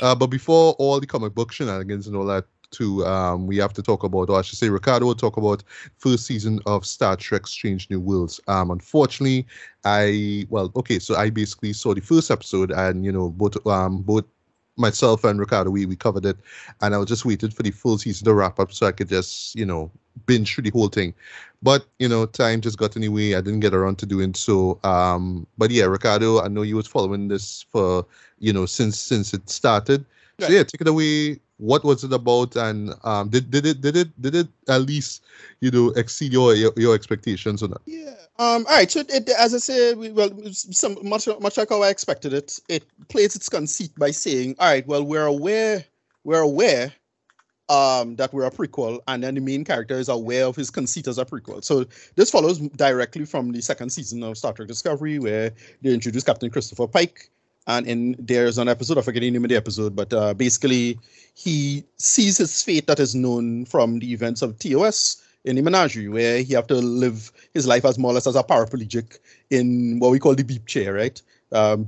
But before all the comic book shenanigans and all that, too, we have to talk about, or I should say, Ricardo will talk about first season of Star Trek: Strange New Worlds. Unfortunately, okay, so I basically saw the first episode, and both myself and Ricardo, we covered it, and I was just waiting for the full season to wrap up so I could just binge through the whole thing. But time just got in the way. I didn't get around to doing so. But yeah, Ricardo, I know you was following this for since it started. So yeah, take it away. What was it about, and did it at least exceed your expectations or not? Yeah. All right. So as I said, much like how I expected it. It plays its conceit by saying, all right, well, we're aware that we're a prequel, and then the main character is aware of his conceit as a prequel. So this follows directly from the second season of Star Trek Discovery, where they introduce Captain Christopher Pike. And there's an episode, I forget the name of the episode, but basically he sees his fate that is known from the events of TOS in the menagerie, where he have to live his life as more or less as a paraplegic in what we call the beep chair, right?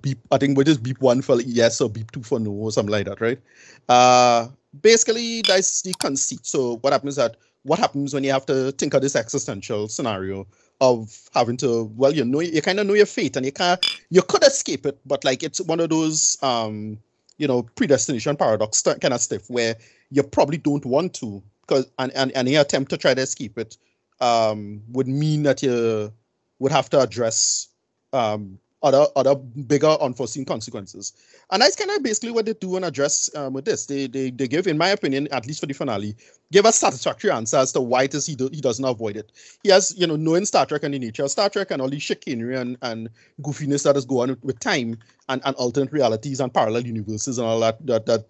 Beep, I think we just beep 1 for yes or beep 2 for no or something like that, right? Basically, that's the conceit. So what happens when you have to think of this existential scenario of having to, well, you kind of know your fate, and you could escape it, but like it's one of those predestination paradox kind of stuff where you probably don't want to, because and any attempt to try to escape it would mean that you would have to address other bigger unforeseen consequences. And that's kind of basically what they do and address with this. They give, in my opinion, at least for the finale, give a satisfactory answer as to why it is he doesn't avoid it. He has, knowing Star Trek and the nature of Star Trek and all the chicanery and goofiness that is going on with time and alternate realities and parallel universes and all that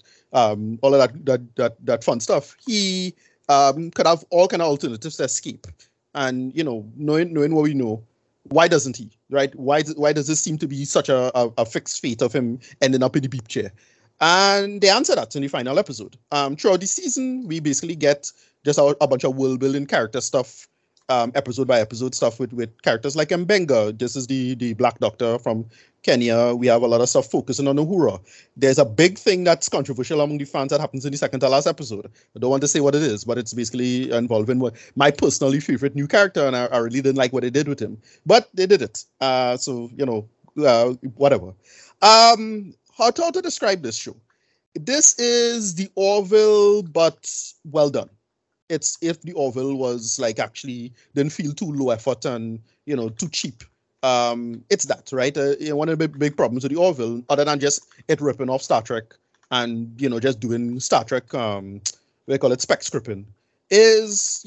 fun stuff. He could have all kind of alternatives to escape. And knowing what we know, why doesn't he, right? Why does this seem to be such a fixed fate of him ending up in the beep chair? And they answer that in the final episode. Throughout the season, we basically get just a bunch of world building character stuff, episode by episode stuff with characters like Mbenga. This is the Black Doctor from Kenya. We have a lot of stuff focusing on Uhura. There's a big thing that's controversial among the fans that happens in the second to last episode. I don't want to say what it is, but it's basically involving my personally favorite new character, and I really didn't like what they did with him. But they did it. So, whatever. How to describe this show? This is the Orville, but well done. It's if the Orville was like actually didn't feel too low effort and too cheap. It's that, right? One of the big problems with the Orville, other than just it ripping off Star Trek and just doing Star Trek, we call it spec scripting, is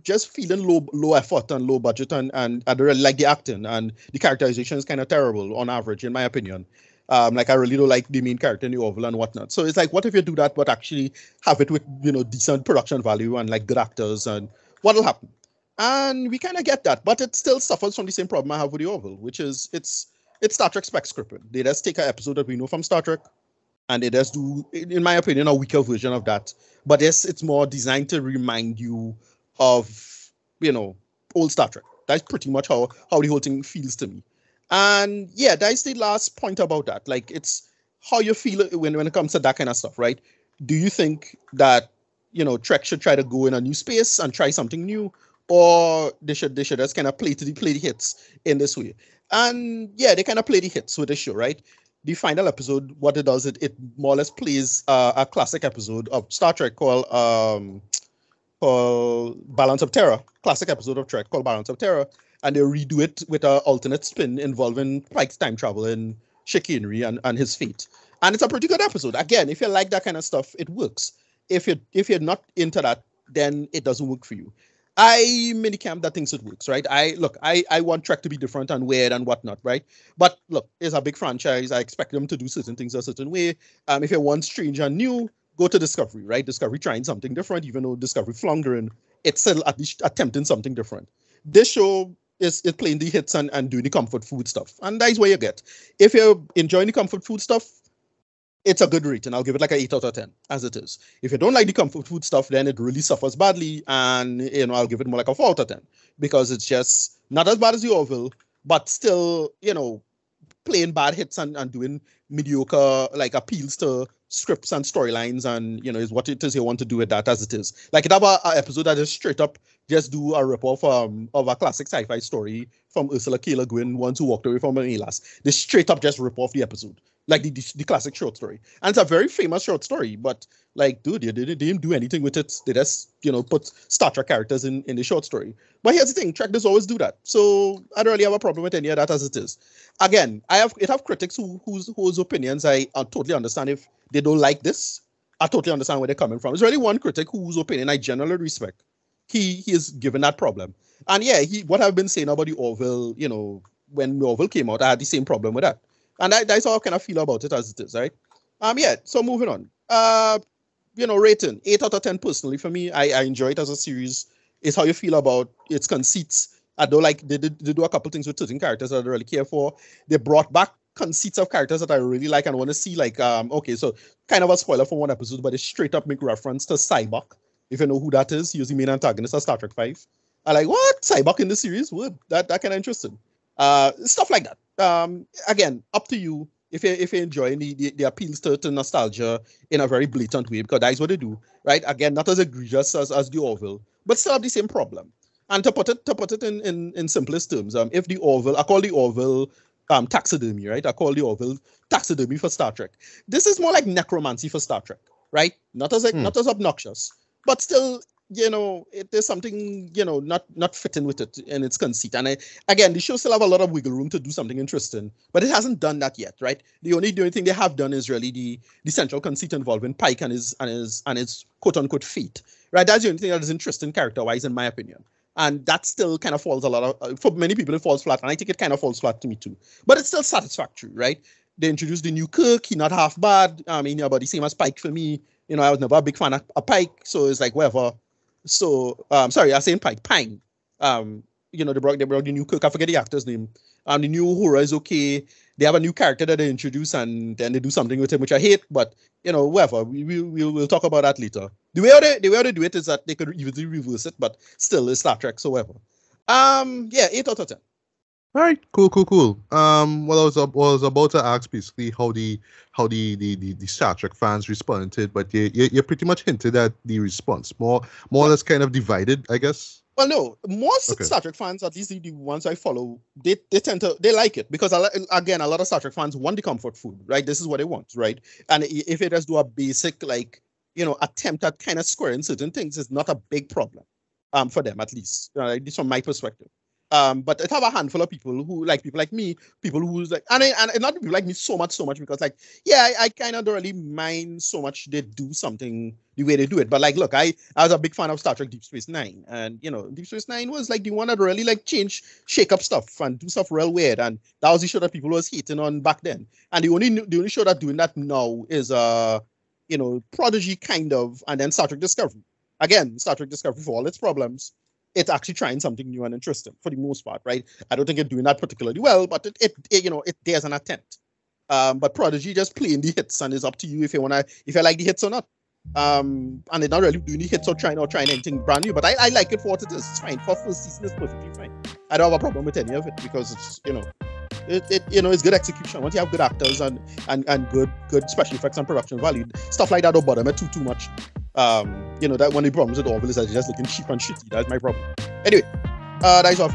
just feeling low effort and low budget, and I don't really like the acting, and the characterization is kind of terrible on average, in my opinion. Like I really don't like the main character in the Orville and whatnot. So it's like, what if you do that, but actually have it with decent production value and like good actors, and what'll happen? And we kind of get that, but it still suffers from the same problem I have with the Orville, which is it's Star Trek spec scripting. They just take an episode that we know from Star Trek, and they just do, in my opinion, a weaker version of that. But it's more designed to remind you of old Star Trek. That's pretty much how the whole thing feels to me. And yeah, that's the last point about that. Like, it's how you feel when it comes to that kind of stuff, right? Do you think that Trek should try to go in a new space and try something new, or they should just kind of play the hits in this way? And yeah, they kind of play the hits with the show, right? The final episode, what it does, it more or less plays a classic episode of Star Trek called Balance of Terror. Classic episode of Trek called Balance of Terror. And they redo it with an alternate spin involving Pike's time travel and chicanery and his fate. And it's a pretty good episode. Again, if you like that kind of stuff, it works. If you're not into that, then it doesn't work for you. I minicamp that thinks it works, right? I want Trek to be different and weird and whatnot, right? But look, it's a big franchise. I expect them to do certain things a certain way. If you want strange and new, go to Discovery, right? Discovery trying something different, even though Discovery floundering, it's still at least attempting something different. This show is playing the hits and doing the comfort food stuff. And that's where you get. If you're enjoying the comfort food stuff, it's a good rating. I'll give it like an 8 out of 10, as it is. If you don't like the comfort food stuff, then it really suffers badly. And, I'll give it more like a 4 out of 10. Because it's just not as bad as the Orville, but still, playing bad hits and doing mediocre like appeals to scripts and storylines, and is what it is you want to do with that as it is. Like it have a episode that is straight up just do a ripoff of a classic sci-fi story from Ursula K. Le Guin, Ones Who Walked Away from an Alas. They straight up just rip off the episode, like the classic short story, and it's a very famous short story. But like, dude, they didn't do anything with it. They just put Star Trek characters in the short story. But here's the thing: Trek does always do that, so I don't really have a problem with any of that as it is. Again, it have critics whose opinions I totally understand. If they don't like this, I totally understand where they're coming from. There's really one critic whose opinion I generally respect. He is given that problem. And yeah, what I've been saying about the Orville, when the Orville came out, I had the same problem with that. And that's how I kind of feel about it as it is, right? Yeah, so moving on. Rating, 8 out of 10 personally for me. I enjoy it as a series. It's how you feel about its conceits. I don't like, they do a couple things with certain characters that I don't really care for. They brought back conceits of characters that I really like and want to see, like, okay, so kind of a spoiler for one episode, but they straight up make reference to Cyborg. If you know who that is, he was the main antagonist of Star Trek 5. I like, what? Cyborg in the series? What? That kind of interesting. Stuff like that. Again, up to you if you're enjoying the appeals to nostalgia in a very blatant way, because that's what they do, right? Again, not as egregious as the Orville, but still have the same problem. And to put it in simplest terms, if the Orville, I call the Orville taxidermy, right? I call the Orville taxidermy for Star Trek. This is more like necromancy for Star Trek, right? Not as obnoxious, but still, there's something, not fitting with it in its conceit. And again, the show still have a lot of wiggle room to do something interesting, but it hasn't done that yet, right? The only thing they have done is really the central conceit involving Pike and his quote unquote fate, right? That's the only thing that is interesting character wise, in my opinion. And that still kind of falls for many people, it falls flat. And I think it kind of falls flat to me too. But it's still satisfactory, right? They introduced the new Kirk. He's not half bad. I mean, about the same as Pike for me. I was never a big fan of Pike. So it's like, whatever. So, sorry, I was saying Pike. Pine. They brought the new Kirk. I forget the actor's name. The new Uhura is okay. They have a new character that they introduce, and then they do something with him, which I hate. But, whatever. We'll talk about that later. The way they do it is that they could easily reverse it, but still, it's Star Trek, so whatever. 8 out of 10. All right, cool. Well, I was about to ask basically how the Star Trek fans responded, but you pretty much hinted at the response, more or less kind of divided, I guess. Well, no, most Star Trek fans, at least the ones I follow, they like it because again, a lot of Star Trek fans want the comfort food, right? This is what they want, right? And if they just do a basic attempt at kind of squaring certain things, is not a big problem, for them at least, at least from my perspective. But it have a handful of people who like people like me, people who's like, and not people like me so much because like, yeah, I kind of don't really mind so much they do something the way they do it. But like, look, I was a big fan of Star Trek Deep Space Nine, and Deep Space Nine was like the one that really like shake up stuff and do stuff real weird, and that was the show that people was hating on back then. And the only show that doing that now is Prodigy kind of, and then Star Trek Discovery. Again, Star Trek Discovery, for all its problems, it's actually trying something new and interesting for the most part, right? I don't think it's doing that particularly well, but it there's an attempt. But Prodigy just playing the hits, and it's up to you if you like the hits or not. And they're not really doing the hits or trying anything brand new. But I like it for what it is. It's fine. For first season, it's perfectly fine. I don't have a problem with any of it because it's it's good execution. Once you have good actors and good special effects and production value, stuff like that don't bother me too much. That one of the problems with Orville is that it's just looking cheap and shitty. That's my problem. Anyway, that's all.